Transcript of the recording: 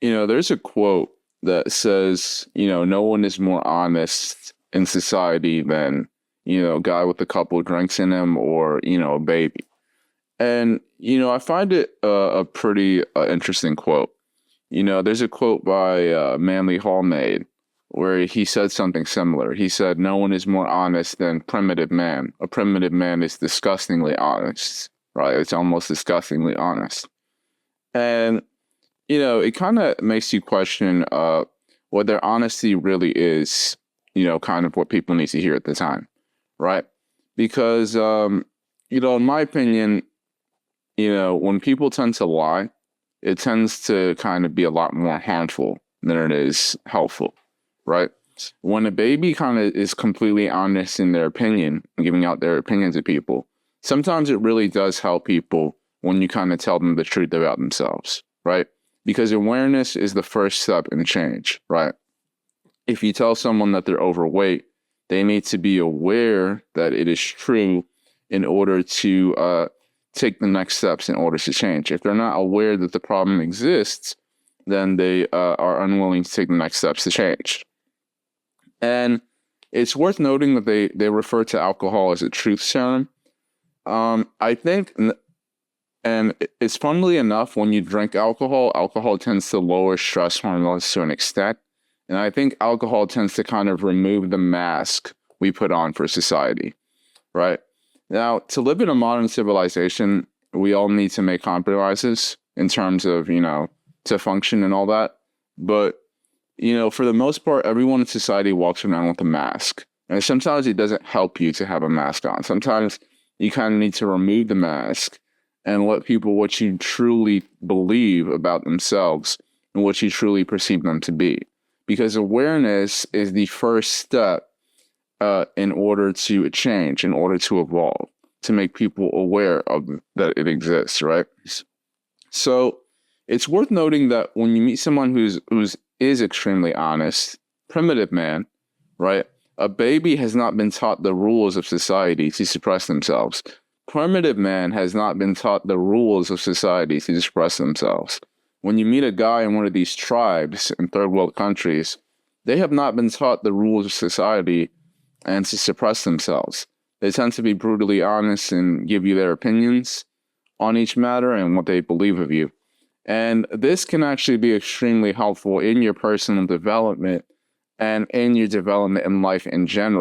There's a quote that says, no one is more honest in society than, a guy with a couple of drinks in him or, a baby. And, I find it a pretty interesting quote. There's a quote by Manly Hallmaid where he said something similar. He said, no one is more honest than primitive man. A primitive man is disgustingly honest, right? It's almost disgustingly honest. And it kind of makes you question whether honesty really is, kind of what people need to hear at the time, right? Because, in my opinion, when people tend to lie, it tends to kind of be a lot more harmful than it is helpful, right? When a baby kind of is completely honest in their opinion, giving out their opinions to people, sometimes it really does help people when you kind of tell them the truth about themselves, right? Because awareness is the first step in change, right? If you tell someone that they're overweight, they need to be aware that it is true in order to take the next steps in order to change. If they're not aware that the problem exists, then they are unwilling to take the next steps to change. And it's worth noting that they refer to alcohol as a truth serum. I think, and it's funnily enough, when you drink alcohol, alcohol tends to lower stress hormones to an extent. And I think alcohol tends to kind of remove the mask we put on for society, right? Now, to live in a modern civilization, we all need to make compromises in terms of, to function and all that. But, for the most part, everyone in society walks around with a mask. And sometimes it doesn't help you to have a mask on. Sometimes you kind of need to remove the mask and let people what you truly believe about themselves and what you truly perceive them to be. Because awareness is the first step in order to change, in order to evolve, to make people aware of that it exists, right? So it's worth noting that when you meet someone who's is extremely honest, primitive man, right? A baby has not been taught the rules of society to suppress themselves. Primitive man has not been taught the rules of society to express themselves. When you meet a guy in one of these tribes in third world countries, they have not been taught the rules of society and to suppress themselves. They tend to be brutally honest and give you their opinions on each matter and what they believe of you. And this can actually be extremely helpful in your personal development and in your development in life in general.